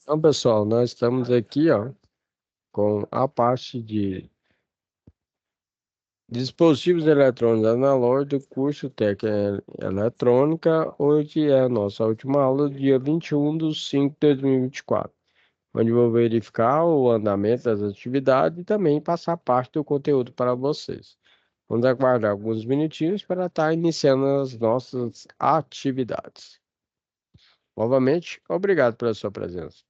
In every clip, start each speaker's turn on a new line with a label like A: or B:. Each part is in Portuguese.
A: Então, pessoal, nós estamos aqui, ó, com a parte de dispositivos eletrônicos analógicos do curso técnico em eletrônica. Hoje é a nossa última aula, dia 21/5/2024, onde vou verificar o andamento das atividades e também passar parte do conteúdo para vocês. Vamos aguardar alguns minutinhos para estar iniciando as nossas atividades. Novamente, obrigado pela sua presença.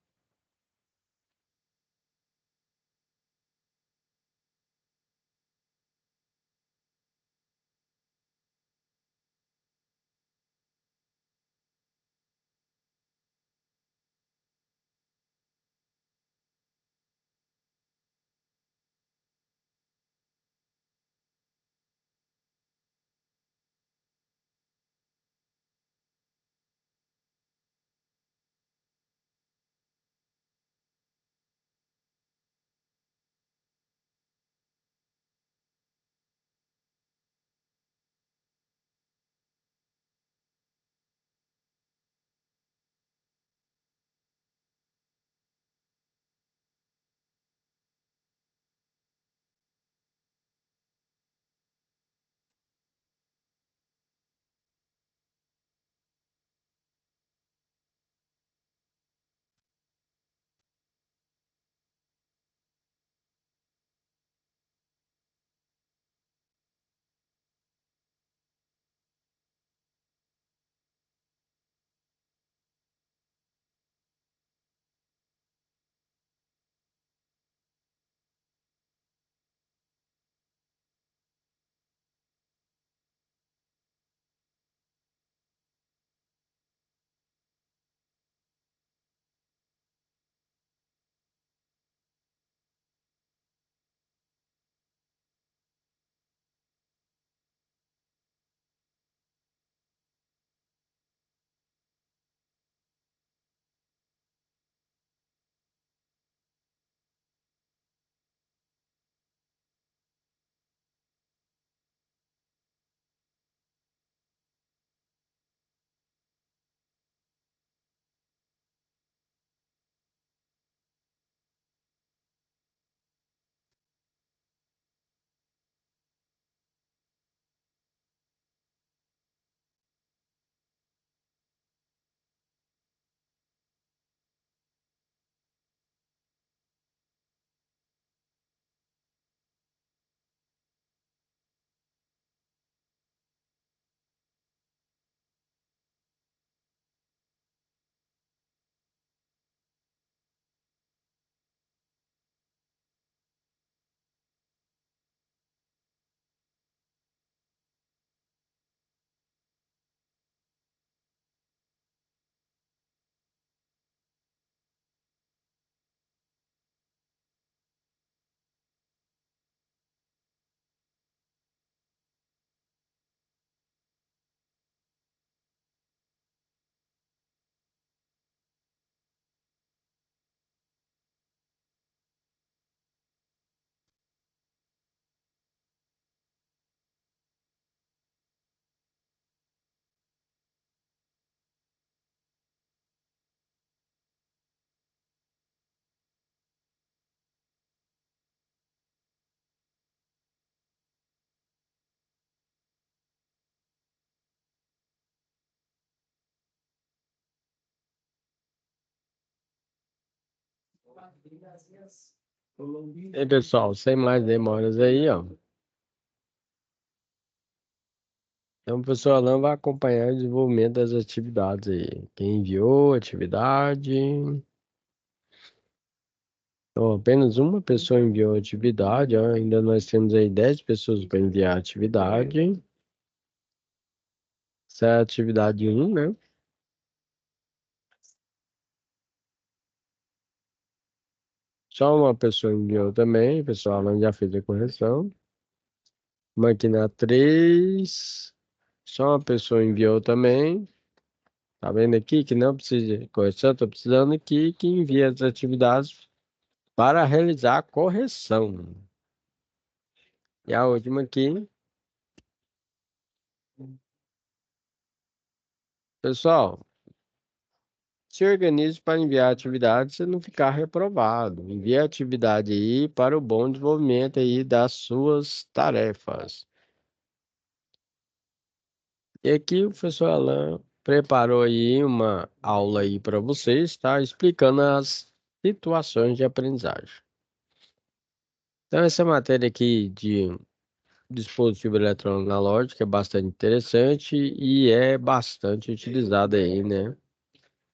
A: E aí, pessoal, sem mais demoras aí, ó. Então, o professor Alan vai acompanhar o desenvolvimento das atividades aí. Quem enviou a atividade? Então, apenas uma pessoa enviou a atividade, ó. Ainda nós temos aí 10 pessoas para enviar a atividade. Essa é a atividade 1, né? Só uma pessoa enviou também, o pessoal Alan já fez a correção. Máquina 3, só uma pessoa enviou também. Tá vendo aqui que não precisa de correção? Estou precisando aqui que envie as atividades para realizar a correção. E a última aqui, pessoal, se organize para enviar atividades e não ficar reprovado. Envie a atividade aí para o bom desenvolvimento aí das suas tarefas. E aqui o professor Alan preparou aí uma aula aí para vocês, tá? Explicando as situações de aprendizagem. Então, essa matéria aqui de dispositivo eletrônico analógico é bastante interessante e é bastante utilizada aí, né?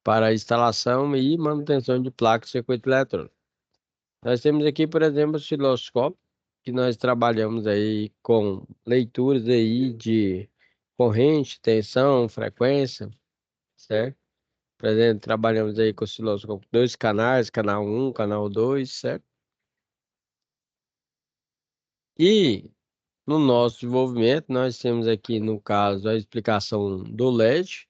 A: Para a instalação e manutenção de placas de circuito eletrônico. Nós temos aqui, por exemplo, o osciloscópio, que nós trabalhamos aí com leituras aí de corrente, tensão, frequência, certo? Por exemplo, trabalhamos aí com osciloscópio, dois canais, canal um, canal 2, certo? E no nosso desenvolvimento, nós temos aqui, no caso, a explicação do LED.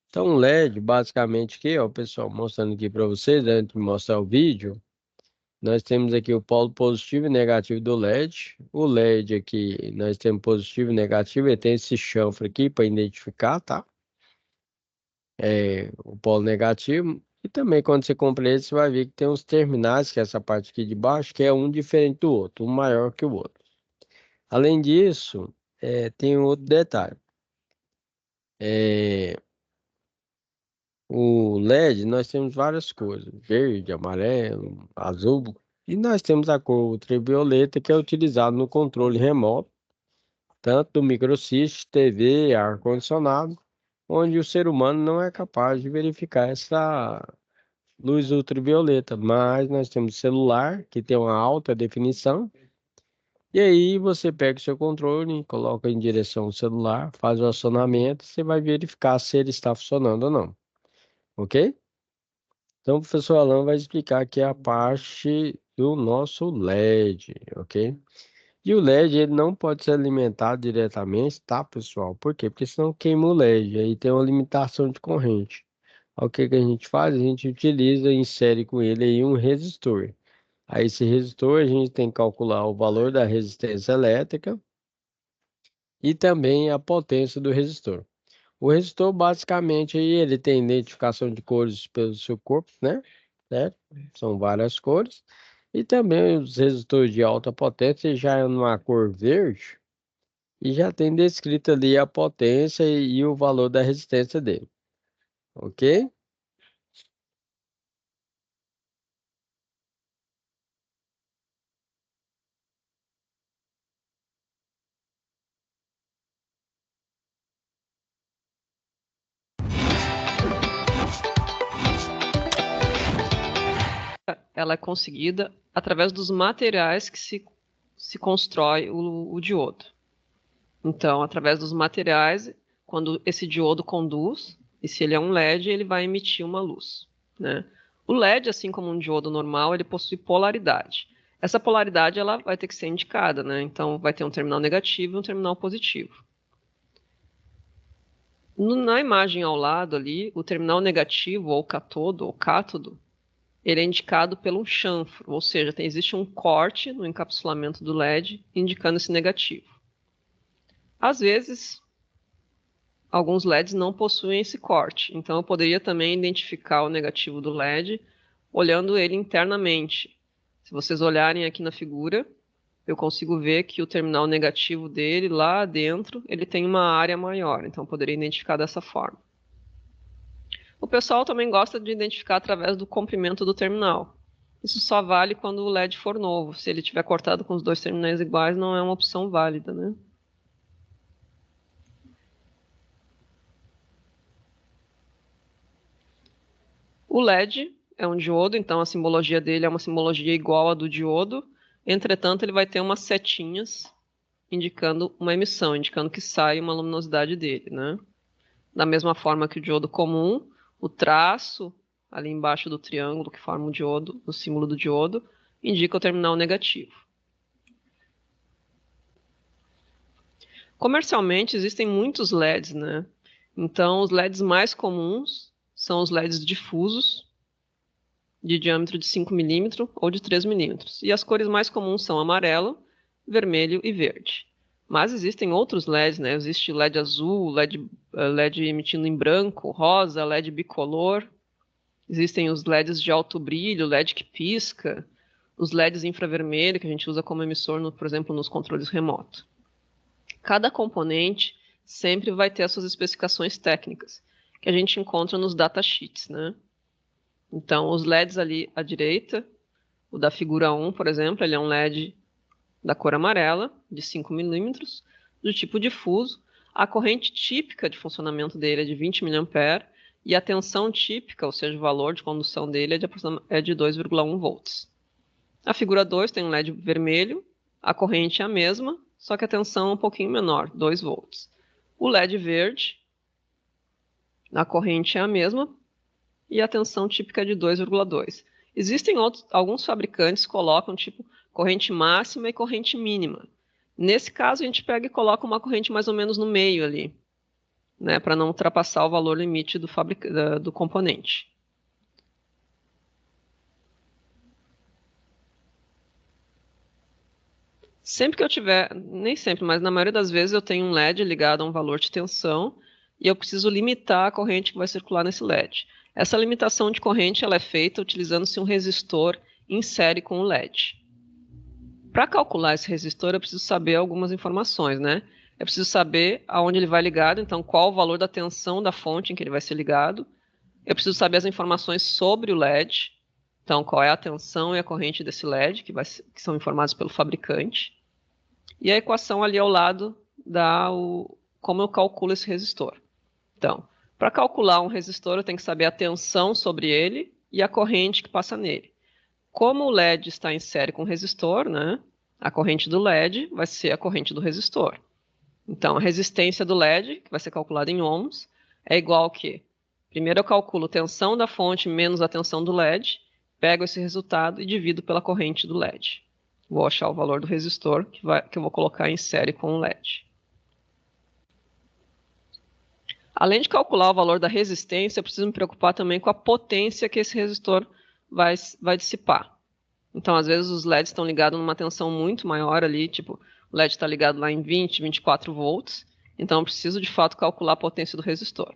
A: Então, o LED, basicamente, aqui, ó, pessoal, mostrando aqui para vocês, antes de mostrar o vídeo, nós temos aqui o polo positivo e negativo do LED. O LED aqui, nós temos positivo e negativo, ele tem esse chanfre aqui para identificar, tá? O polo negativo. E também quando você compra ele, você vai ver que tem uns terminais, que é essa parte aqui de baixo, que é um diferente do outro, um maior que o outro. Além disso, tem um outro detalhe. É, o LED, nós temos várias cores, verde, amarelo, azul, e nós temos a cor ultravioleta, que é utilizado no controle remoto, tanto do microsystem, TV, ar-condicionado, onde o ser humano não é capaz de verificar essa luz ultravioleta, mas nós temos celular, que tem uma alta definição, e aí você pega o seu controle, coloca em direção ao celular, faz o acionamento, você vai verificar se ele está funcionando ou não, ok? Então, o professor Alan vai explicar aqui a parte do nosso LED, ok? E o LED ele não pode ser alimentado diretamente, tá, pessoal? Por quê? Porque senão queima o LED, aí tem uma limitação de corrente. Aí o que que a gente faz? A gente utiliza, insere com ele aí um resistor. Aí esse resistor a gente tem que calcular o valor da resistência elétrica e também a potência do resistor. O resistor, basicamente, aí ele tem identificação de cores pelo seu corpo, né? Certo? São várias cores. E também os resistores de alta potência já é numa cor verde e já tem descrito ali a potência e o valor da resistência dele, ok?
B: Ela é conseguida através dos materiais que se constrói o diodo. Então, através dos materiais, quando esse diodo conduz, e se ele é um LED, ele vai emitir uma luz, né? O LED, assim como um diodo normal, ele possui polaridade. Essa polaridade ela vai ter que ser indicada, né? Então, vai ter um terminal negativo e um terminal positivo. Na imagem ao lado ali, o terminal negativo, ou catodo, ou cátodo, ele é indicado pelo chanfro, ou seja, existe um corte no encapsulamento do LED indicando esse negativo. Às vezes, alguns LEDs não possuem esse corte, então eu poderia também identificar o negativo do LED olhando ele internamente. Se vocês olharem aqui na figura, eu consigo ver que o terminal negativo dele, lá dentro, ele tem uma área maior, então eu poderia identificar dessa forma. O pessoal também gosta de identificar através do comprimento do terminal. Isso só vale quando o LED for novo. Se ele tiver cortado com os dois terminais iguais, não é uma opção válida, né? O LED é um diodo, então a simbologia dele é uma simbologia igual à do diodo. Entretanto, ele vai ter umas setinhas indicando uma emissão, indicando que sai uma luminosidade dele, né? Da mesma forma que o diodo comum, o traço ali embaixo do triângulo que forma o diodo, o símbolo do diodo, indica o terminal negativo. Comercialmente existem muitos LEDs, né? Então, os LEDs mais comuns são os LEDs difusos, de diâmetro de 5 milímetros ou de 3 milímetros. E as cores mais comuns são amarelo, vermelho e verde. Mas existem outros LEDs, né? Existe LED azul, LED emitindo em branco, rosa, LED bicolor. Existem os LEDs de alto brilho, LED que pisca, os LEDs infravermelho, que a gente usa como emissor, por exemplo, nos controles remotos. Cada componente sempre vai ter as suas especificações técnicas, que a gente encontra nos datasheets, né? Então, os LEDs ali à direita, o da figura 1, por exemplo, ele é um LED da cor amarela, de 5 milímetros, do tipo difuso. A corrente típica de funcionamento dele é de 20 mA e a tensão típica, ou seja, o valor de condução dele é de 2,1 volts. A figura 2 tem um LED vermelho, a corrente é a mesma, só que a tensão é um pouquinho menor, 2 volts. O LED verde, a corrente é a mesma e a tensão típica é de 2,2. Existem alguns fabricantes que colocam tipo corrente máxima e corrente mínima. Nesse caso, a gente pega e coloca uma corrente mais ou menos no meio ali, né, para não ultrapassar o valor limite do componente. Sempre que eu tiver, nem sempre, mas na maioria das vezes eu tenho um LED ligado a um valor de tensão e eu preciso limitar a corrente que vai circular nesse LED. Essa limitação de corrente ela é feita utilizando-se um resistor em série com o LED. Para calcular esse resistor, eu preciso saber algumas informações, né? Eu preciso saber aonde ele vai ligado, então qual o valor da tensão da fonte em que ele vai ser ligado. Eu preciso saber as informações sobre o LED, então qual é a tensão e a corrente desse LED, que são informados pelo fabricante. E a equação ali ao lado dá como eu calculo esse resistor. Então, para calcular um resistor, eu tenho que saber a tensão sobre ele e a corrente que passa nele. Como o LED está em série com o resistor, né, a corrente do LED vai ser a corrente do resistor. Então, a resistência do LED, que vai ser calculada em ohms, é igual que, primeiro eu calculo tensão da fonte menos a tensão do LED, pego esse resultado e divido pela corrente do LED. Vou achar o valor do resistor que eu vou colocar em série com o LED. Além de calcular o valor da resistência, eu preciso me preocupar também com a potência que esse resistor vai dissipar. Então, às vezes, os LEDs estão ligados numa tensão muito maior ali, tipo, o LED está ligado lá em 20, 24 volts, então eu preciso, de fato, calcular a potência do resistor.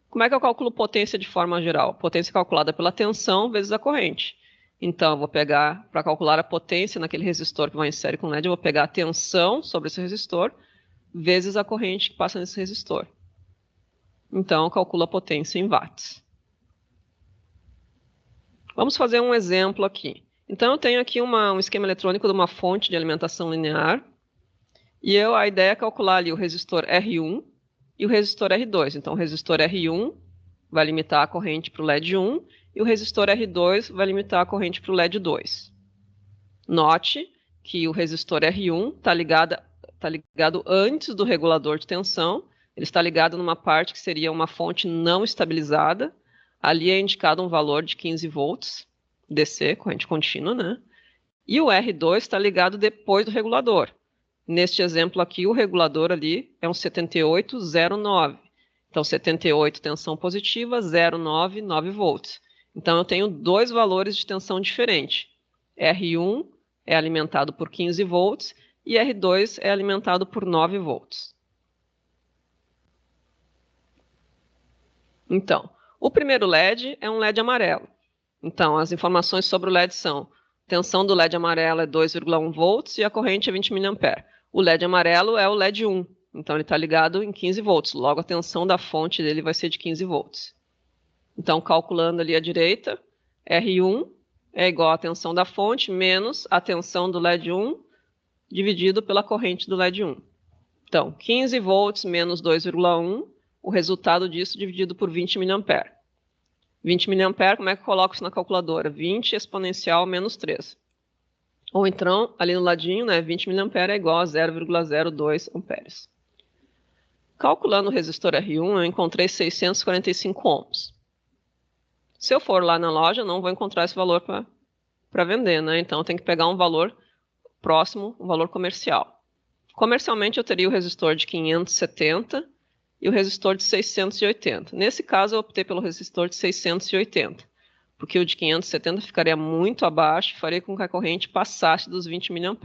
B: Como é que eu calculo potência de forma geral? Potência calculada pela tensão vezes a corrente. Então, eu vou pegar, para calcular a potência naquele resistor que vai em série com LED, eu vou pegar a tensão sobre esse resistor vezes a corrente que passa nesse resistor. Então, eu calculo a potência em watts. Vamos fazer um exemplo aqui. Então, eu tenho aqui um esquema eletrônico de uma fonte de alimentação linear. E a ideia é calcular ali o resistor R1 e o resistor R2. Então, o resistor R1 vai limitar a corrente para o LED 1 e o resistor R2 vai limitar a corrente para o LED 2. Note que o resistor R1 está ligado antes do regulador de tensão. Ele está ligado numa parte que seria uma fonte não estabilizada. Ali é indicado um valor de 15 volts DC, corrente contínua, né? E o R2 está ligado depois do regulador. Neste exemplo aqui, o regulador ali é um 7809. Então, 78 tensão positiva, 0,9, 9 volts. Então, eu tenho dois valores de tensão diferentes. R1 é alimentado por 15 volts e R2 é alimentado por 9 volts. Então, o primeiro LED é um LED amarelo. Então, as informações sobre o LED são: tensão do LED amarelo é 2,1 volts e a corrente é 20 mA. O LED amarelo é o LED 1, então ele está ligado em 15 volts. Logo, a tensão da fonte dele vai ser de 15 volts. Então, calculando ali à direita, R1 é igual à tensão da fonte menos a tensão do LED 1 dividido pela corrente do LED 1. Então, 15 volts menos 2,1, o resultado disso dividido por 20 mA. 20 mA, como é que eu coloco isso na calculadora? 20 exponencial menos 3. Ou então, ali no ladinho, né, 20 mA é igual a 0,02 amperes. Calculando o resistor R1, eu encontrei 645 ohms. Se eu for lá na loja, não vou encontrar esse valor para vender, né? Então, eu tenho que pegar um valor próximo, um valor comercial. Comercialmente, eu teria o resistor de 570 e o resistor de 680. Nesse caso, eu optei pelo resistor de 680, porque o de 570 ficaria muito abaixo e faria com que a corrente passasse dos 20 mA.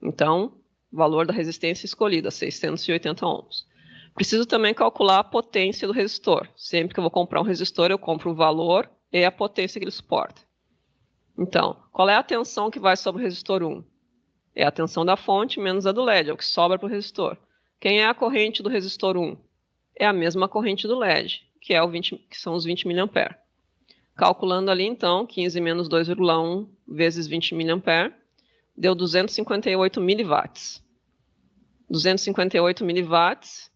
B: Então, valor da resistência escolhida, 680 ohms. Preciso também calcular a potência do resistor. Sempre que eu vou comprar um resistor, eu compro o valor e a potência que ele suporta. Então, qual é a tensão que vai sobre o resistor 1? É a tensão da fonte menos a do LED, é o que sobra para o resistor. Quem é a corrente do resistor 1? É a mesma corrente do LED, que são os 20 mA. Calculando ali, então, 15 menos 2,1 vezes 20 mA, deu 258 miliwatts. 258 miliwatts,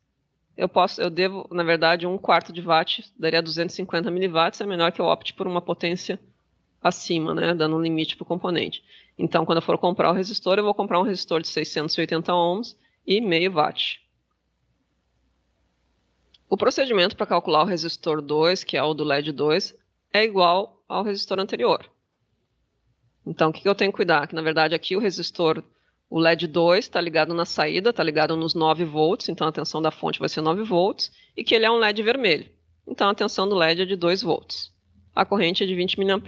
B: eu devo, na verdade, 1/4 de watt daria 250 miliwatts, é melhor que eu opte por uma potência acima, né, dando um limite para o componente. Então, quando eu for comprar o resistor, eu vou comprar um resistor de 680 ohms e meio watt. O procedimento para calcular o resistor 2, que é o do LED 2, é igual ao resistor anterior. Então, o que eu tenho que cuidar? Que, na verdade, aqui o resistor, o LED 2, está ligado na saída, está ligado nos 9 volts, então a tensão da fonte vai ser 9 volts, e que ele é um LED vermelho. Então, a tensão do LED é de 2 volts. A corrente é de 20 mA.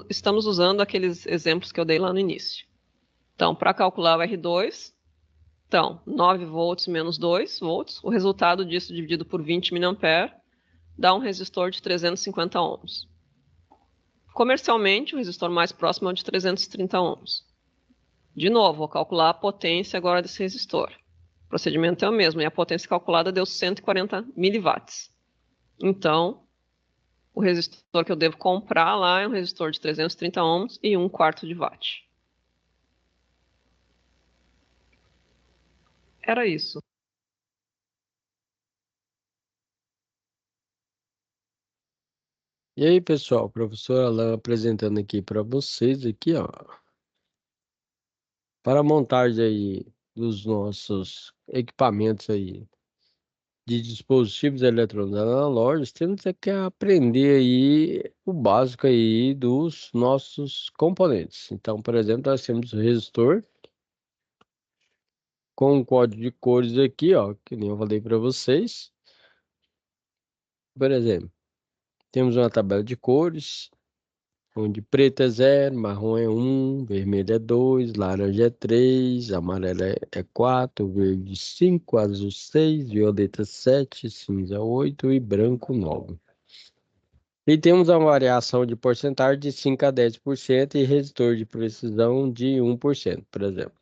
B: Estamos usando aqueles exemplos que eu dei lá no início. Então, para calcular o R2, então, 9 volts menos 2 volts, o resultado disso dividido por 20 mA dá um resistor de 350 ohms. Comercialmente, o resistor mais próximo é o de 330 ohms. De novo, vou calcular a potência agora desse resistor. O procedimento é o mesmo, e a potência calculada deu 140 miliwatts. Então, o resistor que eu devo comprar lá é um resistor de 330 ohms e 1/4 de watt. Era isso.
A: E aí, pessoal, professor Alan apresentando aqui para vocês aqui, ó, para a montagem aí dos nossos equipamentos aí de dispositivos eletrônicos analógicos, temos é que aprender aí o básico aí dos nossos componentes. Então, por exemplo, nós temos o resistor com um código de cores aqui, ó, que nem eu falei para vocês. Por exemplo, temos uma tabela de cores, onde preto é 0, marrom é 1, vermelho é 2, laranja é 3, amarelo é 4, verde 5, azul 6, violeta 7, cinza 8 e branco 9. E temos uma variação de porcentagem de 5 a 10% e resistor de precisão de 1%, por exemplo.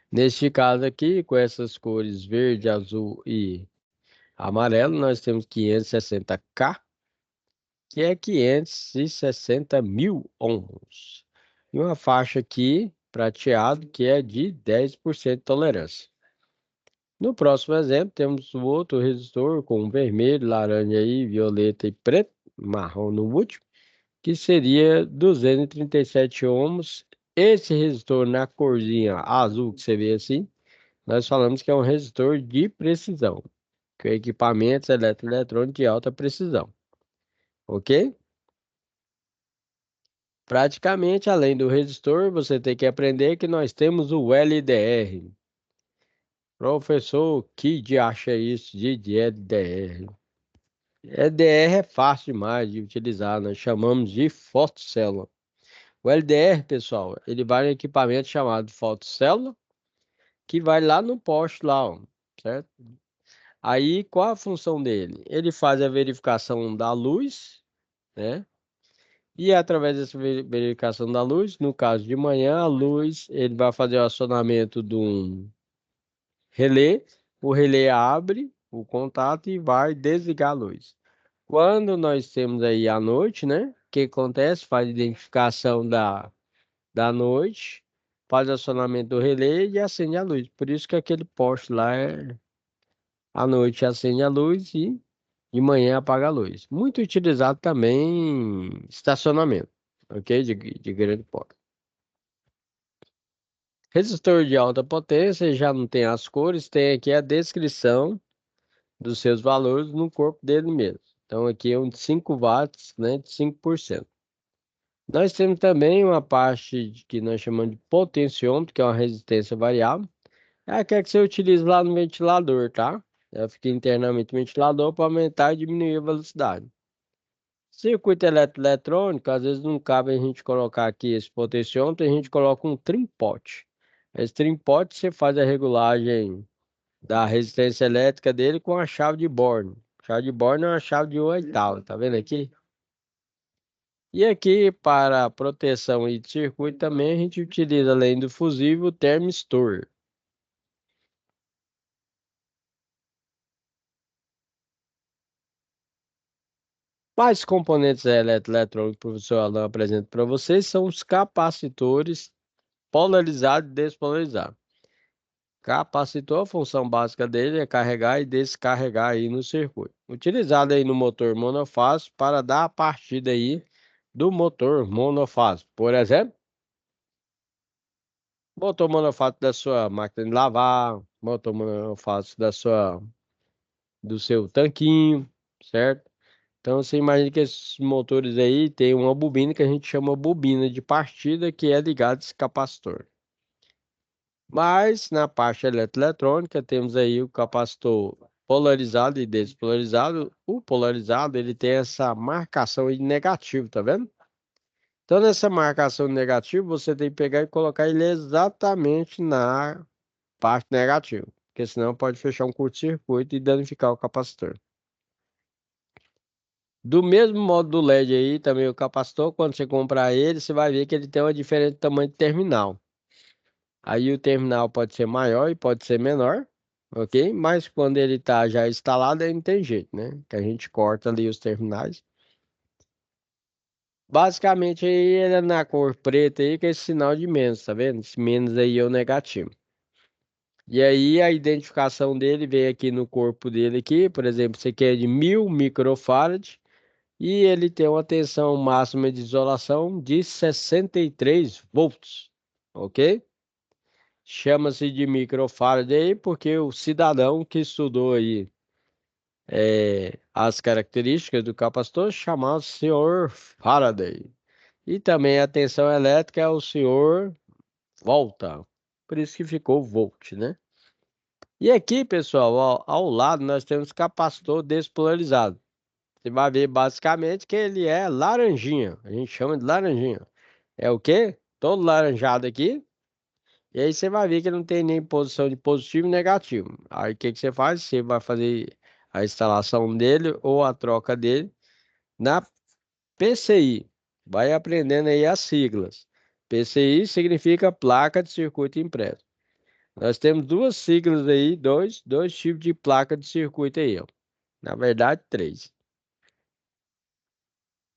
A: Neste caso aqui, com essas cores verde, azul e amarelo, nós temos 560K, que é 560 mil ohms. E uma faixa aqui, prateado, que é de 10% de tolerância. No próximo exemplo, temos o outro resistor com vermelho, laranja aí, violeta e preto, marrom no último, que seria 237 ohms. Esse resistor na corzinha azul que você vê assim, nós falamos que é um resistor de precisão, que é equipamentos eletroeletrônicos de alta precisão, ok? Praticamente, além do resistor, você tem que aprender que nós temos o LDR. Professor, que de acha isso de LDR? LDR é fácil demais de utilizar, nós chamamos de fotocélula. O LDR, pessoal, ele vai no equipamento chamado fotocélula, que vai lá no poste lá, ó, certo? Aí, qual a função dele? Ele faz a verificação da luz, né? E através dessa verificação da luz, no caso de manhã, a luz, ele vai fazer o acionamento de um relé. O relé abre o contato e vai desligar a luz. Quando nós temos aí a noite, né? O que acontece? Faz a identificação da noite, faz o acionamento do relé e acende a luz. Por isso que aquele poste lá é à noite acende a luz e de manhã apaga a luz. Muito utilizado também em estacionamento, ok? De grande porte. Resistor de alta potência já não tem as cores, tem aqui a descrição dos seus valores no corpo dele mesmo. Então aqui é um de 5 watts, né, de 5%. Nós temos também uma parte que nós chamamos de potenciômetro, que é uma resistência variável. É aquela que você utiliza lá no ventilador, tá? Ela fica internamente no ventilador para aumentar e diminuir a velocidade. Circuito eletrônico, às vezes não cabe a gente colocar aqui esse potenciômetro, a gente coloca um trim-pot. Esse trim-pot você faz a regulagem da resistência elétrica dele com a chave de Born. Chave de Born é uma chave de 1/8, tá vendo aqui? E aqui, para proteção e de circuito também, a gente utiliza, além do fusível, o thermistor. Quais componentes eletrônicos que o professor Alan apresenta para vocês são os capacitores polarizados e despolarizados. Capacitor, a função básica dele é carregar e descarregar aí no circuito. Utilizado aí no motor monofásico para dar a partida aí do motor monofásico. Por exemplo, motor monofásico da sua máquina de lavar, motor monofásico do seu tanquinho, certo? Então você imagina que esses motores aí tem uma bobina que a gente chama bobina de partida que é ligada a esse capacitor. Mas na parte eletrônica temos aí o capacitor polarizado e despolarizado. O polarizado ele tem essa marcação aí de negativo, tá vendo? Então nessa marcação de negativo você tem que pegar e colocar ele exatamente na parte negativa, porque senão pode fechar um curto-circuito e danificar o capacitor. Do mesmo modo do LED aí, também o capacitor, quando você comprar ele, você vai ver que ele tem uma diferente tamanho de terminal. Aí o terminal pode ser maior e pode ser menor, ok? Mas quando ele está já instalado, aí não tem jeito, né? Que a gente corta ali os terminais. Basicamente aí ele é na cor preta aí, que é esse sinal de menos, tá vendo? Esse menos aí é o negativo. E aí a identificação dele vem aqui no corpo dele aqui, por exemplo, você quer de 1000 microfarad e ele tem uma tensão máxima de isolação de 63 volts, ok? Chama-se de microfarad aí porque o cidadão que estudou aí as características do capacitor chamava senhor Faraday. E também a tensão elétrica é o senhor Volta. Por isso que ficou volt, né? E aqui, pessoal, ao lado nós temos capacitor despolarizado. Você vai ver basicamente que ele é laranjinha. A gente chama de laranjinha. É o quê? Todo laranjado aqui. E aí você vai ver que não tem nem posição de positivo e negativo. Aí o que que você faz? Você vai fazer a instalação dele ou a troca dele na PCI. Vai aprendendo aí as siglas. PCI significa placa de circuito impresso. Nós temos duas siglas aí, dois tipos de placa de circuito aí, ó. Na verdade, três.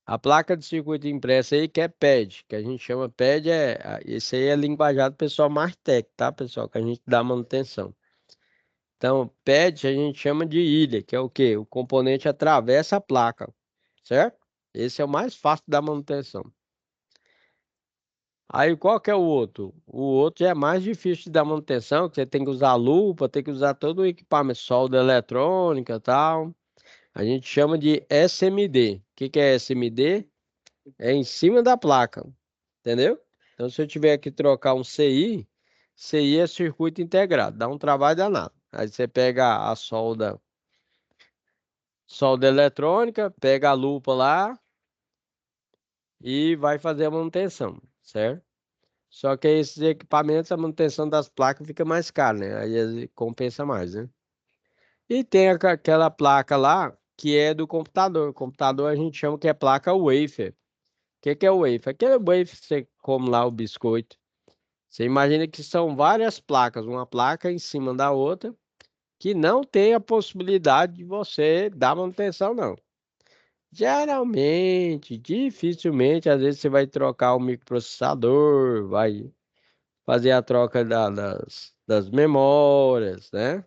A: A placa de circuito impresso aí que é PED, que a gente chama PED, esse aí é linguajar do pessoal mais técnico, tá, pessoal? Que a gente dá manutenção. Então, PED a gente chama de ilha, que é o quê? O componente atravessa a placa, certo? Esse é o mais fácil da manutenção. Aí qual que é o outro? O outro já é mais difícil de dar manutenção, que você tem que usar lupa, tem que usar todo o equipamento, solda eletrônica e tal. A gente chama de SMD. O que que é SMD? É em cima da placa, entendeu? Então se eu tiver que trocar um CI, CI é circuito integrado, dá um trabalho danado. Aí você pega a solda eletrônica, pega a lupa lá e vai fazer a manutenção, certo? Só que esses equipamentos, a manutenção das placas fica mais cara, né? Aí compensa mais, né? E tem aquela placa lá que é do computador. O computador a gente chama que é placa wafer. O que que é o wafer? Aquele wafer que você come lá o biscoito. Você imagina que são várias placas, uma placa em cima da outra, que não tem a possibilidade de você dar manutenção, não. Geralmente, dificilmente, às vezes você vai trocar o microprocessador, vai fazer a troca das memórias, né?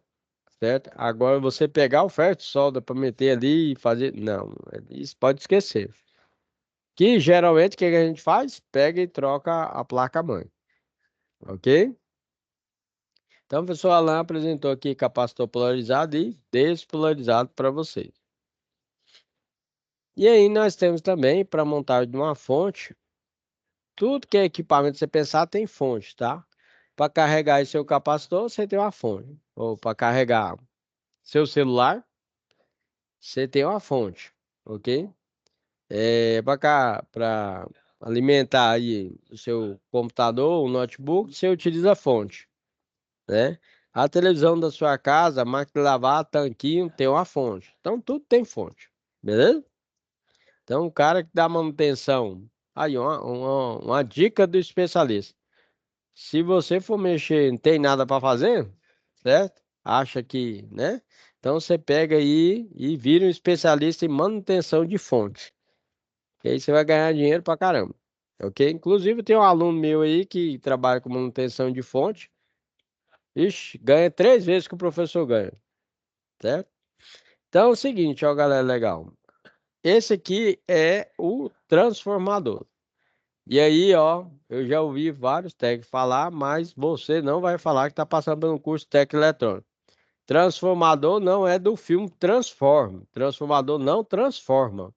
A: Certo? Agora você pegar o ferro de solda para meter ali e fazer. Não, isso pode esquecer. Que geralmente o que que a gente faz? Pega e troca a placa-mãe, ok? Então, o professor Alan apresentou aqui capacitor polarizado e despolarizado para vocês. E aí nós temos também para montar de uma fonte, tudo que é equipamento que você pensar tem fonte, tá? Para carregar esse seu capacitor, você tem uma fonte. Ou para carregar seu celular, você tem uma fonte, ok? Para alimentar aí o seu computador, o notebook, você utiliza a fonte, né? A televisão da sua casa, a máquina de lavar, tanquinho, tem uma fonte. Então tudo tem fonte, beleza? Então o cara que dá manutenção, aí uma dica do especialista. Se você for mexer, não tem nada para fazer, certo? Acha que, né? Então você pega aí e vira um especialista em manutenção de fonte. E aí você vai ganhar dinheiro pra caramba. Ok? Inclusive tem um aluno meu aí que trabalha com manutenção de fonte. Ixi, ganha 3 vezes que o professor ganha, certo? Então é o seguinte, ó, galera, legal. Esse aqui é o transformador. E aí, ó, eu já ouvi vários técnicos falar, mas você não vai falar que está passando pelo curso técnico eletrônico. Transformador não é do filme Transform. Transformador não transforma.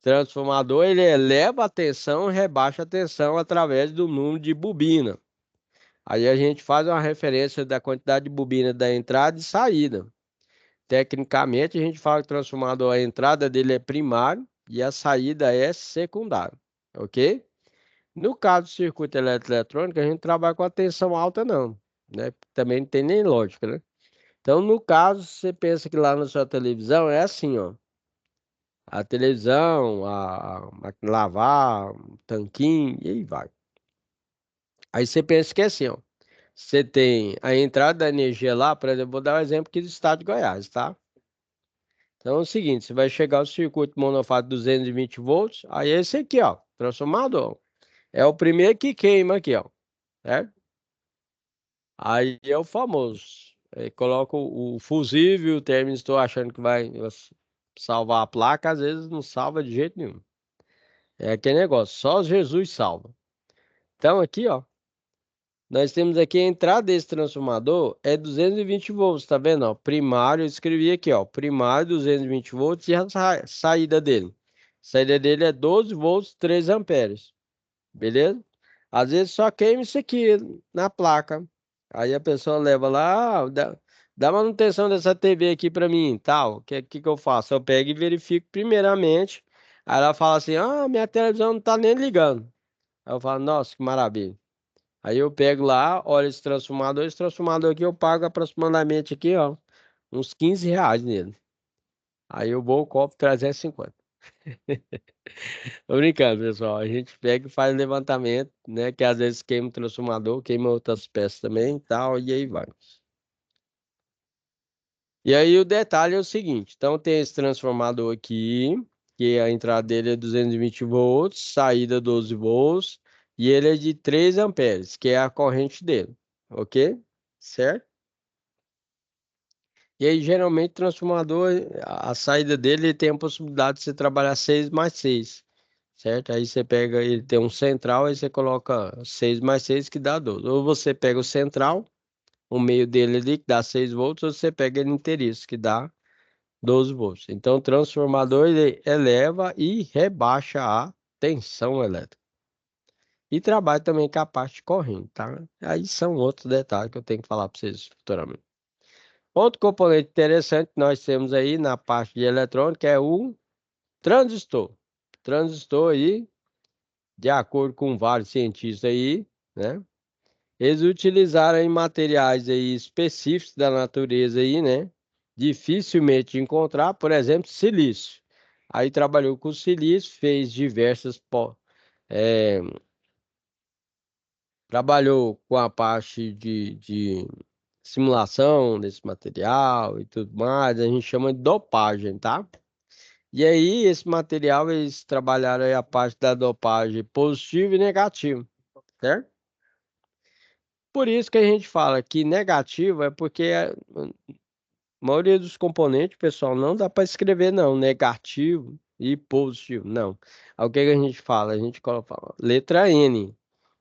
A: Transformador, ele eleva a tensão e rebaixa a tensão através do número de bobina. Aí a gente faz uma referência da quantidade de bobina da entrada e saída. Tecnicamente, a gente fala que o transformador, a entrada dele é primário e a saída é secundária. Ok? No caso do circuito eletrônico, a gente trabalha com a tensão alta, não, né? Também não tem nem lógica, né? Então, no caso, você pensa que lá na sua televisão é assim, ó. A televisão, a máquina de lavar, um tanquinho, e aí vai. Aí você pensa que é assim, ó. Você tem a entrada da energia lá, por exemplo, vou dar um exemplo aqui do estado de Goiás, tá? Então é o seguinte, você vai chegar ao circuito monofásico 220 volts, aí esse aqui, ó, transformador. É o primeiro que queima aqui, ó, certo? Aí é o famoso. Aí coloca o fusível, o término, estou achando que vai salvar a placa, às vezes não salva de jeito nenhum. É aquele negócio, só Jesus salva. Então aqui, ó, nós temos aqui a entrada desse transformador é 220 volts, tá vendo? Ó, primário, eu escrevi aqui, ó, primário 220 volts e a saída dele. A saída dele é 12 volts, 3 amperes. Beleza? Às vezes só queima isso aqui na placa. Aí a pessoa leva lá, dá manutenção dessa TV aqui pra mim, tal. O que eu faço? Eu pego e verifico primeiramente. Aí ela fala assim: ah, minha televisão não tá nem ligando. Aí eu falo: nossa, que maravilha. Aí eu pego lá, olho esse transformador aqui eu pago aproximadamente aqui, ó, uns R$ 15 nele. Aí eu vou, compro 350. Tô brincando, pessoal. A gente pega e faz levantamento, né? Que às vezes queima o transformador, queima outras peças também e tal, e aí vai. E aí o detalhe é o seguinte: então tem esse transformador aqui, que a entrada dele é 220 volts, saída 12 volts, e ele é de 3 amperes, que é a corrente dele, ok? Certo? E aí geralmente o transformador, a saída dele tem a possibilidade de você trabalhar 6 mais 6. Certo? Aí você pega, ele tem um central, aí você coloca 6 mais 6 que dá 12. Ou você pega o central, o meio dele ali, que dá 6 volts, ou você pega ele inteiriço, que dá 12 volts. Então o transformador ele eleva e rebaixa a tensão elétrica. E trabalha também com a parte de corrente, tá? Aí são outros detalhes que eu tenho que falar para vocês futuramente. Outro componente interessante que nós temos aí na parte de eletrônica é o transistor. Transistor aí, de acordo com vários cientistas aí, né? Eles utilizaram aí materiais aí específicos da natureza aí, né? Dificilmente de encontrar, por exemplo, silício. Aí trabalhou com silício, fez diversas, eh, trabalhou com a parte de simulação desse material e tudo mais. A gente chama de dopagem, tá? E aí, esse material, eles trabalharam aí a parte da dopagem positiva e negativa, certo? Por isso que a gente fala que negativo é porque a maioria dos componentes, pessoal, não dá para escrever não, negativo e positivo, não. Aí o que que a gente fala? A gente coloca letra N.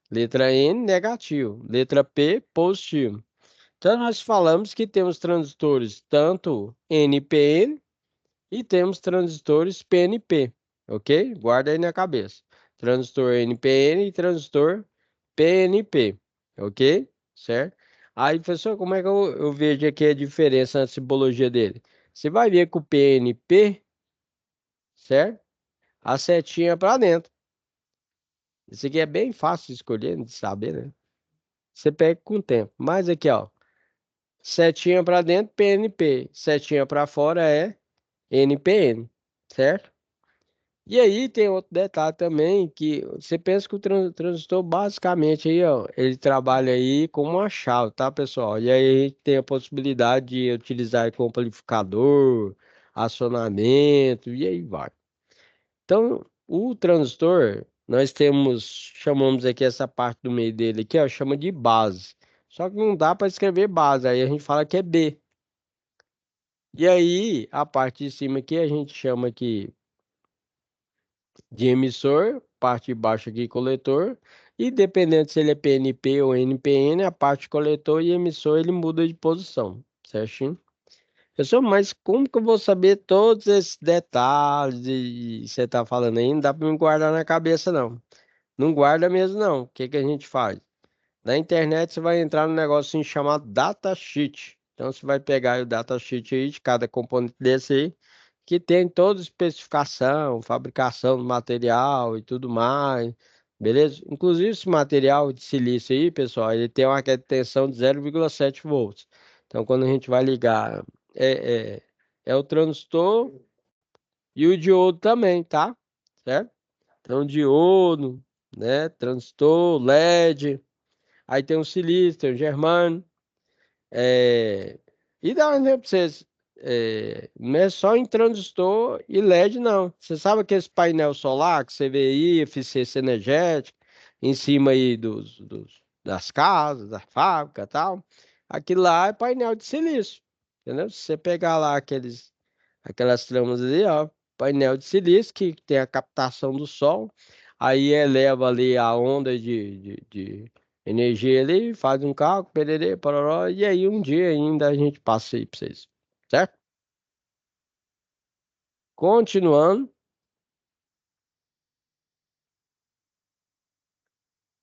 A: Letra N, negativo. Letra P, positivo. Então, nós falamos que temos transistores tanto NPN e temos transistores PNP, ok? Guarda aí na cabeça. Transistor NPN e transistor PNP, ok? certo? Aí, professor, como é que eu vejo aqui a diferença na simbologia dele? Você vai ver que o PNP, certo? A setinha para dentro. Isso aqui é bem fácil de escolher, de saber, né? Você pega com o tempo. Mas aqui, ó, setinha para dentro, PNP. Setinha para fora é NPN, certo? E aí tem outro detalhe também, que você pensa que o transistor basicamente aí, ó, ele trabalha aí como uma chave, tá, pessoal? E aí a gente tem a possibilidade de utilizar com amplificador, acionamento, e aí vai. Então, o transistor, nós temos, chamamos aqui essa parte do meio dele aqui, ó, chama de base. Só que não dá para escrever base, aí a gente fala que é B. E aí, a parte de cima aqui a gente chama aqui de emissor, parte de baixo aqui coletor, e dependendo se ele é PNP ou NPN, a parte coletor e emissor ele muda de posição, certinho? Pessoal, mas como que eu vou saber todos esses detalhes e você tá falando aí? Não dá para me guardar na cabeça, não. Não guarda mesmo, não. O que que a gente faz? Na internet você vai entrar num negocinho chamado datasheet. Então você vai pegar aí o datasheet aí de cada componente desse aí, que tem toda a especificação, fabricação do material e tudo mais. Beleza? Inclusive esse material de silício aí, pessoal, ele tem uma queda de tensão de 0,7 volts. Então quando a gente vai ligar, é, é, é o transistor e o diodo também, tá? Certo? Então diodo, né? Transistor, LED. Aí tem o silício, tem o germânio. É... E dá um exemplo pra vocês. Não é só em transistor e LED, não. Você sabe aquele painel solar que você vê aí, eficiência energética, em cima aí das casas, da fábrica e tal? Aquilo lá é painel de silício. Entendeu? Se você pegar lá aquelas tramas ali, ó, painel de silício que tem a captação do sol, aí eleva ali a onda de energia ali, faz um cálculo, pererê, pororó, e aí um dia ainda a gente passa aí pra vocês, certo? Continuando,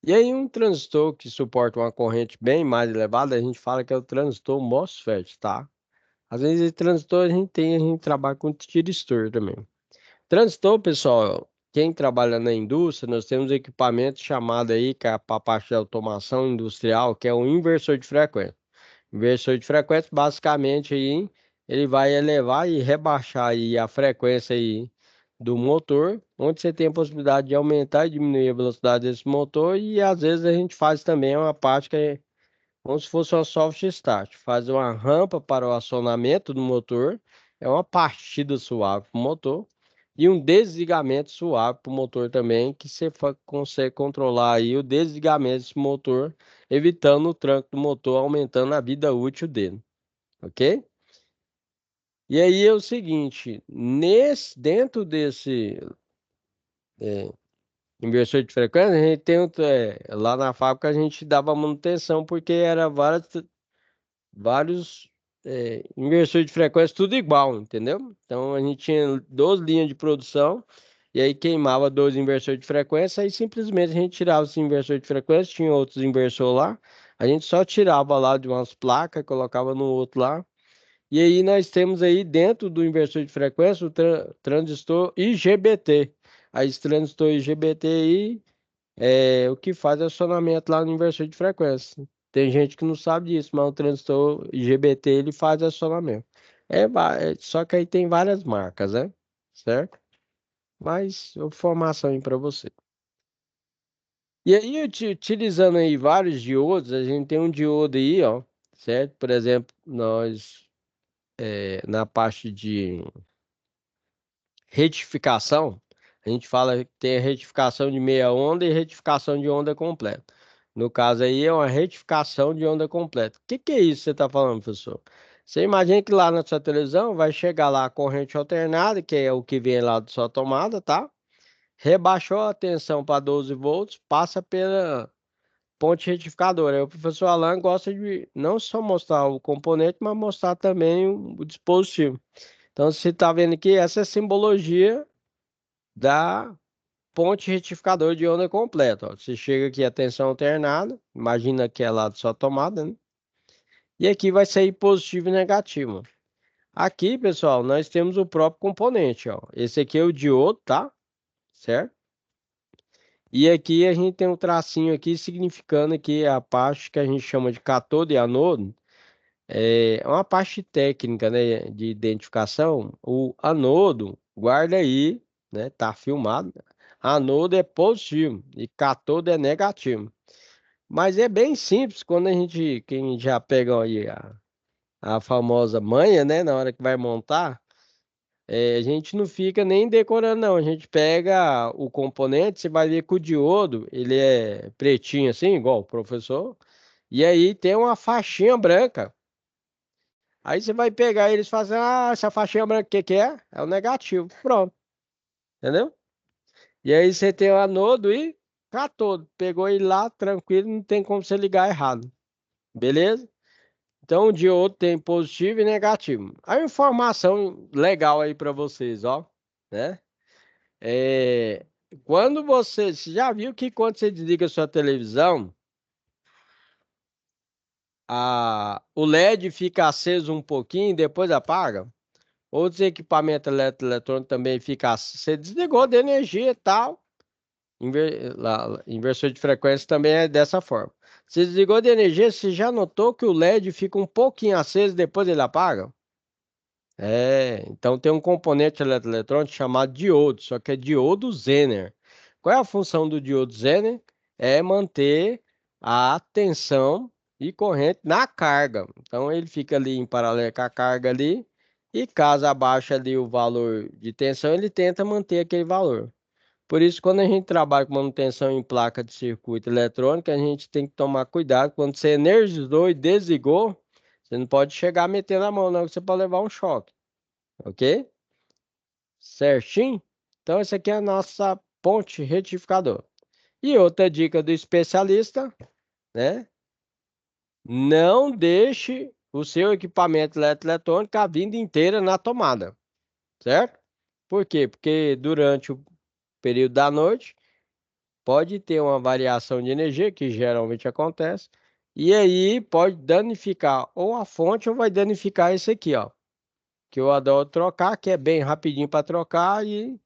A: e aí um transistor que suporta uma corrente bem mais elevada, a gente fala que é o transistor MOSFET, tá? Às vezes transistor a gente trabalha com tiristor também. Transtor, pessoal, quem trabalha na indústria, nós temos equipamento chamado aí, que é para a parte de automação industrial, que é um inversor de frequência. Inversor de frequência, basicamente aí, ele vai elevar e rebaixar aí a frequência aí do motor, onde você tem a possibilidade de aumentar e diminuir a velocidade desse motor, e às vezes a gente faz também uma parte que é como se fosse uma soft start. Faz uma rampa para o acionamento do motor, é uma partida suave para o motor e um desligamento suave para o motor também, que você consegue controlar aí o desligamento desse motor, evitando o tranco do motor, aumentando a vida útil dele, ok? E aí é o seguinte, dentro desse inversor de frequência, a gente tem lá na fábrica a gente dava manutenção porque era vários inversores de frequência, tudo igual, entendeu? Então a gente tinha 12 linhas de produção, e aí queimava 12 inversores de frequência, aí simplesmente a gente tirava esse inversor de frequência, tinha outros inversores lá, a gente só tirava lá de umas placas, colocava no outro lá. E aí nós temos aí dentro do inversor de frequência o transistor IGBT. Aí esse transistor IGBT aí o que faz é acionamento lá no inversor de frequência. Tem gente que não sabe disso, mas o transistor IGBT ele faz acionamento. Só que aí tem várias marcas, né? Certo? Mas informação aí para você. E aí, utilizando aí vários diodos, a gente tem um diodo aí, ó, certo? Por exemplo, nós na parte de retificação, a gente fala que tem a retificação de meia onda e retificação de onda completa. No caso aí é uma retificação de onda completa. O que que é isso que você está falando, professor? Você imagina que lá na sua televisão vai chegar lá a corrente alternada, que é o que vem lá da sua tomada, tá? Rebaixou a tensão para 12 volts, passa pela ponte retificadora. Aí o professor Alan gosta de não só mostrar o componente, mas mostrar também o dispositivo. Então, você está vendo aqui, essa é a simbologia da ponte retificador de onda completa. Ó. Você chega aqui a tensão alternada, imagina que é lá de sua tomada, né? E aqui vai sair positivo e negativo. Aqui, pessoal, nós temos o próprio componente, ó. Esse aqui é o diodo, tá? Certo? E aqui a gente tem um tracinho aqui significando que a parte que a gente chama de cátodo e anodo é uma parte técnica, né, de identificação. O anodo, guarda aí, né, tá filmado. Anodo é positivo e cátodo é negativo. Mas é bem simples quando quem já pega aí a famosa manha, né, na hora que vai montar. A gente não fica nem decorando, não. A gente pega o componente, você vai ver que o diodo, ele é pretinho assim, igual o professor, e aí tem uma faixinha branca. Aí você vai pegar eles e falar assim, essa faixinha branca, o que que é? É o negativo. Pronto, entendeu? E aí você tem o anodo e cátodo. Pegou ele lá, tranquilo, não tem como você ligar errado. Beleza? Então o diodo tem positivo e negativo. A informação legal aí para vocês, ó, né? É, você já viu que quando você desliga a sua televisão, o LED fica aceso um pouquinho e depois apaga? Outros equipamentos eletrônicos também fica aceso. Você desligou de energia e tal. Inversor de frequência também é dessa forma. Você desligou de energia, você já notou que o LED fica um pouquinho aceso e depois ele apaga? Então tem um componente eletroeletrônico chamado diodo, só que é diodo Zener. Qual é a função do diodo Zener? É manter a tensão e corrente na carga. Então ele fica ali em paralelo com a carga ali, e caso abaixe ali o valor de tensão, ele tenta manter aquele valor. Por isso, quando a gente trabalha com manutenção em placa de circuito eletrônico, a gente tem que tomar cuidado. Quando você energizou e desligou, você não pode chegar metendo a mão, não, que você pode levar um choque. Ok? Certinho? Então, essa aqui é a nossa ponte retificador. E outra dica do especialista, né? Não deixe o seu equipamento eletroeletrônico a vida inteira na tomada, certo? Por quê? Porque durante o período da noite pode ter uma variação de energia, que geralmente acontece, e aí pode danificar ou a fonte ou vai danificar esse aqui, ó. Que eu adoro trocar, que é bem rapidinho para trocar e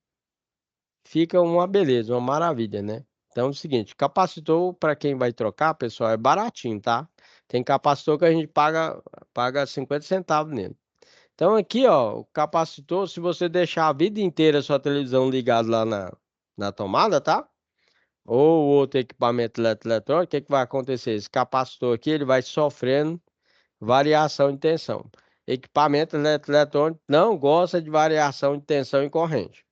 A: fica uma beleza, uma maravilha, né? Então é o seguinte, capacitor para quem vai trocar, pessoal, é baratinho, tá? Tem capacitor que a gente paga 50 centavos nele. Então aqui, ó, o capacitor, se você deixar a vida inteira a sua televisão ligada lá na tomada, tá? Ou outro equipamento eletrônico, o que que vai acontecer? Esse capacitor aqui, ele vai sofrendo variação de tensão. Equipamento eletrônico não gosta de variação de tensão em corrente.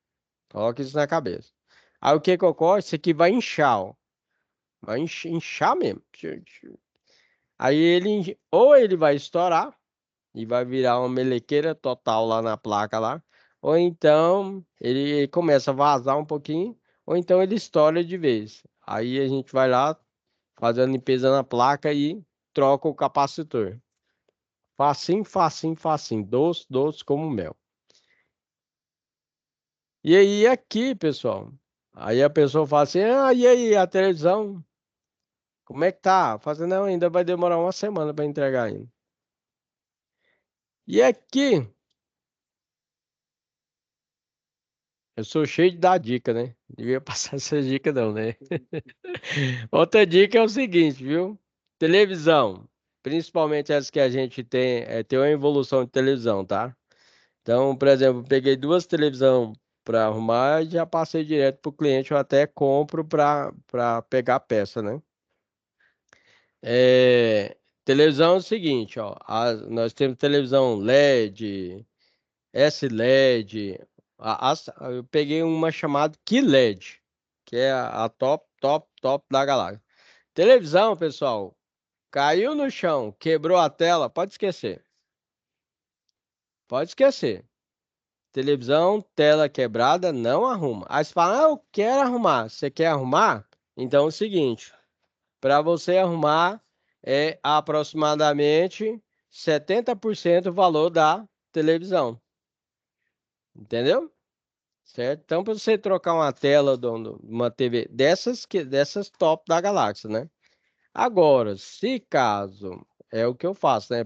A: Coloque isso na cabeça. Aí o que que ocorre? Isso aqui vai inchar, ó. Vai inchar mesmo. Aí ou ele vai estourar e vai virar uma melequeira total lá na placa lá, ou então ele começa a vazar um pouquinho, ou então ele estoura de vez. Aí a gente vai lá fazer a limpeza na placa e troca o capacitor. Facinho, facinho, facinho. Doce, doce como mel. E aí aqui, pessoal. Aí a pessoa fala assim: e aí, a televisão? Como é que tá? Fazendo, não, ainda vai demorar uma semana para entregar ainda. E aqui, eu sou cheio de dar dica, né? Devia passar essa dica não, né? Outra dica é o seguinte, viu? Televisão, principalmente as que a gente tem uma evolução de televisão, tá? Então, por exemplo, eu peguei duas televisão para arrumar e já passei direto pro cliente, eu até compro para pegar a peça, né? Televisão é o seguinte, ó, nós temos televisão LED, S-LED, eu peguei uma chamada QLED, que é a top, top, top da galáxia. Televisão, pessoal, caiu no chão, quebrou a tela, pode esquecer. Pode esquecer. Televisão, tela quebrada, não arruma. Aí você fala, eu quero arrumar. Você quer arrumar? Então é o seguinte, para você arrumar é aproximadamente 70% o valor da televisão. Entendeu? certo? Então, para você trocar uma tela de uma TV dessas top da galáxia, né? Agora, se caso é o que eu faço, né?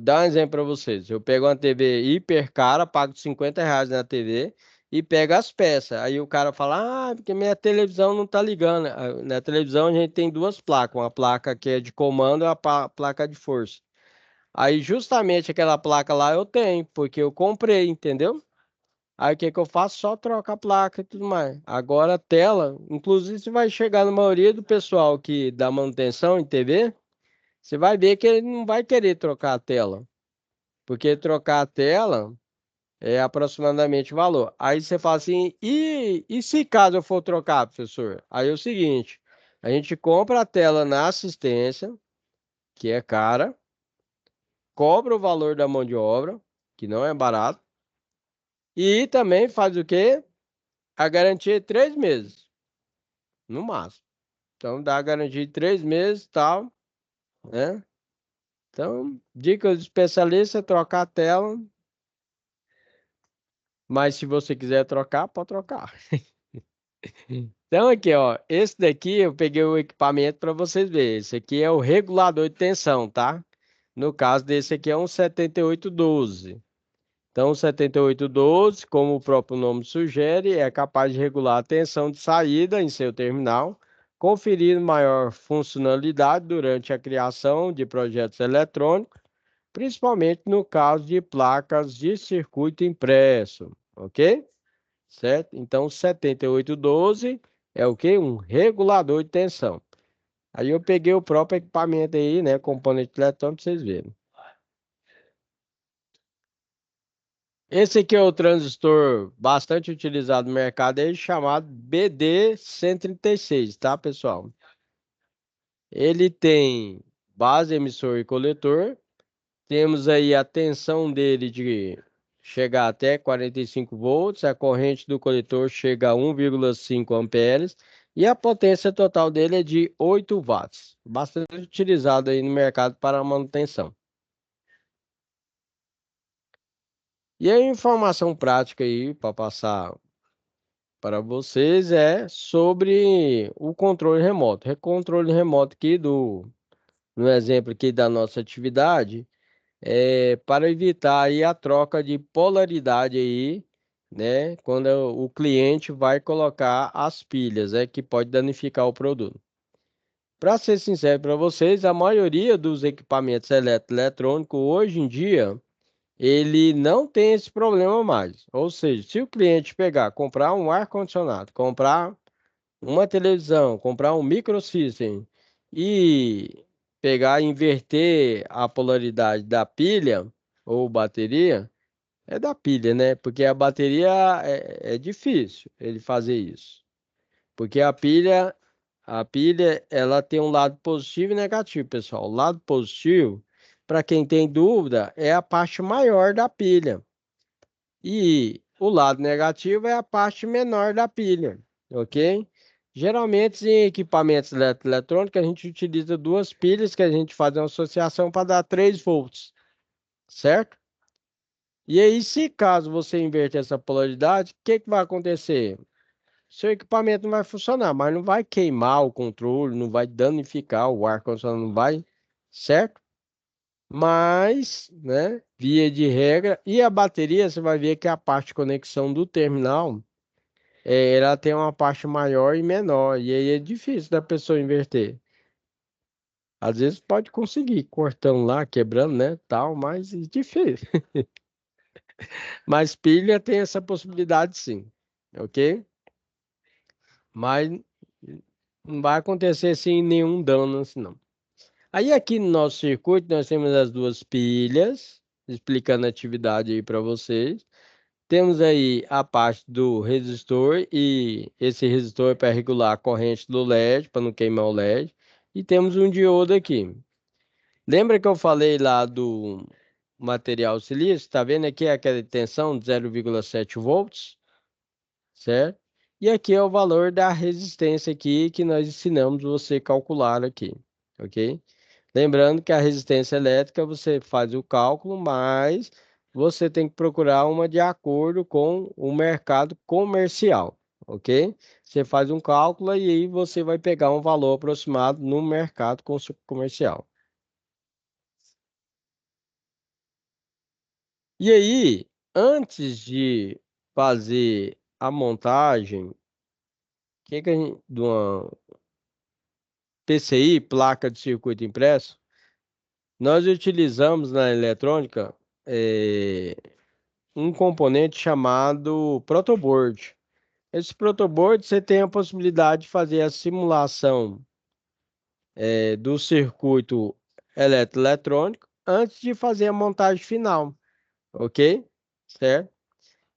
A: Dá um exemplo para vocês. Eu pego uma TV hiper cara, pago R$ 50 na TV e pego as peças. Aí o cara fala: Ah, porque minha televisão não tá ligando. Na televisão a gente tem duas placas, uma placa que é de comando e uma placa de força. Aí justamente aquela placa lá eu tenho, porque eu comprei, entendeu? Aí o que que eu faço? Só troca a placa e tudo mais. Agora a tela, inclusive você vai chegar na maioria do pessoal que dá manutenção em TV, você vai ver que ele não vai querer trocar a tela. Porque trocar a tela é aproximadamente o valor. Aí você fala assim, e se caso eu for trocar, professor? Aí é o seguinte, a gente compra a tela na assistência, que é cara, cobra o valor da mão de obra, que não é barato, e também faz o quê? A garantia de 3 meses, no máximo. Então dá a garantia de 3 meses e tal, né? Então, dica de especialista é trocar a tela, mas se você quiser trocar, pode trocar. Então, aqui, ó, esse daqui eu peguei o equipamento para vocês verem. Esse aqui é o regulador de tensão, tá? No caso desse aqui é um 7812. Então, o 7812, como o próprio nome sugere, é capaz de regular a tensão de saída em seu terminal, conferindo maior funcionalidade durante a criação de projetos eletrônicos, principalmente no caso de placas de circuito impresso, ok? Certo? Então, 7812 é o quê? Um regulador de tensão. Aí eu peguei o próprio equipamento aí, né? Componente eletrônico, para vocês verem. Esse aqui é o transistor bastante utilizado no mercado, aí, chamado BD136, tá, pessoal? Ele tem base, emissor e coletor. Temos aí a tensão dele de chegar até 45 volts, a corrente do coletor chega a 1,5 amperes e a potência total dele é de 8 watts. Bastante utilizado aí no mercado para manutenção. E a informação prática aí para passar para vocês é sobre o controle remoto. O controle remoto aqui no exemplo aqui da nossa atividade, para evitar aí a troca de polaridade aí, né? Quando o cliente vai colocar as pilhas, que pode danificar o produto. Para ser sincero para vocês, a maioria dos equipamentos eletrônicos hoje em dia, ele não tem esse problema mais. Ou seja, se o cliente pegar, comprar um ar-condicionado, comprar uma televisão, comprar um microsystem e pegar e inverter a polaridade da pilha ou bateria, é da pilha, né? Porque a bateria é difícil ele fazer isso. Porque a pilha, ela tem um lado positivo e negativo, pessoal. O lado positivo, para quem tem dúvida, é a parte maior da pilha. E o lado negativo é a parte menor da pilha, ok? Geralmente, em equipamentos eletrônicos, a gente utiliza duas pilhas que a gente faz uma associação para dar 3 volts, certo? E aí, se caso você inverter essa polaridade, o que que vai acontecer? Seu equipamento não vai funcionar, mas não vai queimar o controle, não vai danificar o ar-condicionado, não vai, certo? Mas, né, via de regra, e a bateria, você vai ver que a parte de conexão do terminal, ela tem uma parte maior e menor, e aí é difícil da pessoa inverter. Às vezes pode conseguir, cortando lá, quebrando, né, tal, mas é difícil. Mas pilha tem essa possibilidade sim, ok? Mas não vai acontecer assim nenhum dano assim, não. Aí aqui no nosso circuito nós temos as duas pilhas, explicando a atividade aí para vocês. Temos aí a parte do resistor e esse resistor é para regular a corrente do LED, para não queimar o LED. E temos um diodo aqui. Lembra que eu falei lá do material silício? Está vendo aqui aquela tensão de 0,7 volts, certo? E aqui é o valor da resistência aqui que nós ensinamos você calcular aqui, ok? Lembrando que a resistência elétrica você faz o cálculo, mas você tem que procurar uma de acordo com o mercado comercial, ok? Você faz um cálculo e aí você vai pegar um valor aproximado no mercado comercial. E aí, antes de fazer a montagem, que a gente, de uma PCI, placa de circuito impresso, nós utilizamos na eletrônica eh, um componente chamado protoboard. Esse protoboard você tem a possibilidade de fazer a simulação do circuito eletroeletrônico antes de fazer a montagem final, ok? Certo?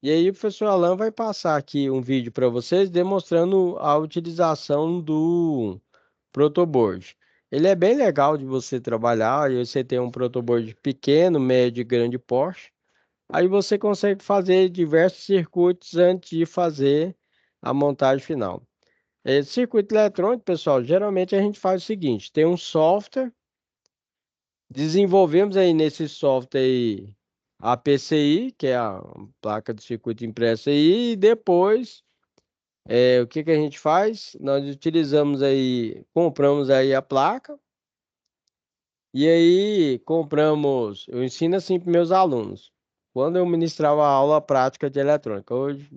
A: E aí o professor Alan vai passar aqui um vídeo para vocês demonstrando a utilização do protoboard. Ele é bem legal de você trabalhar, aí você tem um protoboard pequeno, médio e grande porte. Aí você consegue fazer diversos circuitos antes de fazer a montagem final. Circuito eletrônico, pessoal, geralmente a gente faz o seguinte: tem um software, desenvolvemos aí nesse software aí a PCI, que é a placa de circuito impresso aí, e depois o que que a gente faz? Nós utilizamos aí, compramos aí a placa, e aí compramos, eu ensino assim para meus alunos. Quando eu ministrava aula prática de eletrônica, hoje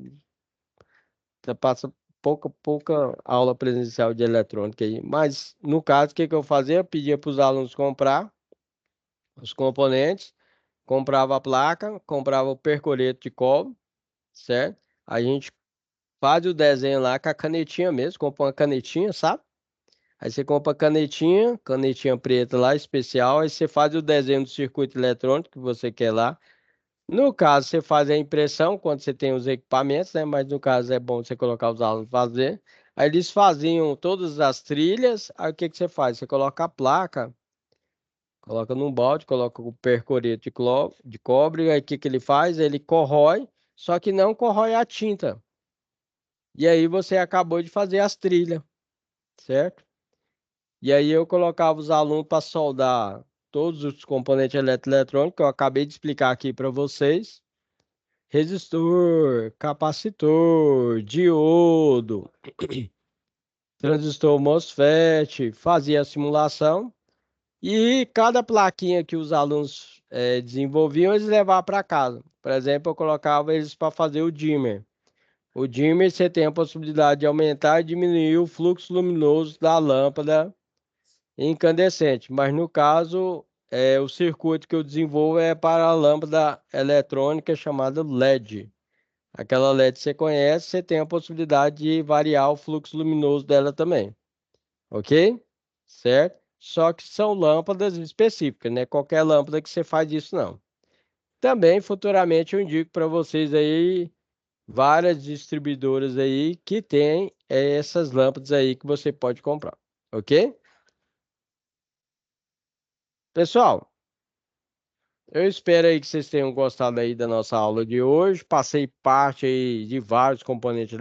A: você passa pouca aula presencial de eletrônica aí. Mas, no caso, o que que eu fazia? Eu pedia para os alunos comprar os componentes, comprava a placa, comprava o percoreto de cobre, certo? A gente faz o desenho lá com a canetinha mesmo, compra uma canetinha, sabe? Aí você compra a canetinha, canetinha preta lá, especial, aí você faz o desenho do circuito eletrônico que você quer lá. No caso, você faz a impressão quando você tem os equipamentos, né? Mas no caso é bom você colocar os alunos fazer. Aí eles faziam todas as trilhas. Aí o que que você faz? Você coloca a placa, coloca num balde, coloca o percoreto de cobre. Aí o que que ele faz? Ele corrói, só que não corrói a tinta. E aí você acabou de fazer as trilhas, certo? E aí eu colocava os alunos para soldar todos os componentes eletroeletrônicos que eu acabei de explicar aqui para vocês. Resistor, capacitor, diodo, transistor MOSFET, fazia a simulação e cada plaquinha que os alunos desenvolviam, eles levavam para casa. Por exemplo, eu colocava eles para fazer o dimmer. O dimmer você tem a possibilidade de aumentar e diminuir o fluxo luminoso da lâmpada incandescente, mas no caso, o circuito que eu desenvolvo é para a lâmpada eletrônica chamada LED. Aquela LED você conhece, você tem a possibilidade de variar o fluxo luminoso dela também, ok? Certo? Só que são lâmpadas específicas, né? Qualquer lâmpada que você faz isso, não. Também, futuramente, eu indico para vocês aí várias distribuidoras aí que tem essas lâmpadas aí que você pode comprar, ok? Pessoal, eu espero aí que vocês tenham gostado aí da nossa aula de hoje. Passei parte aí de vários componentes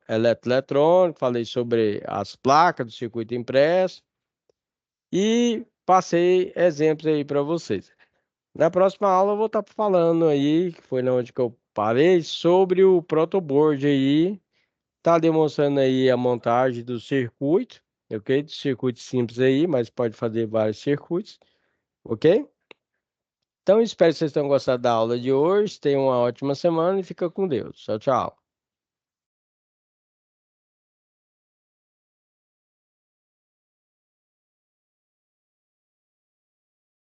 A: eletroeletrônicos, falei sobre as placas do circuito impresso e passei exemplos aí para vocês. Na próxima aula eu vou estar falando aí, que foi na onde que eu parei, sobre o protoboard aí, tá demonstrando aí a montagem do circuito, ok? De circuito simples aí, mas pode fazer vários circuitos, ok? Então, espero que vocês tenham gostado da aula de hoje. Tenham uma ótima semana e fica com Deus. Tchau, tchau.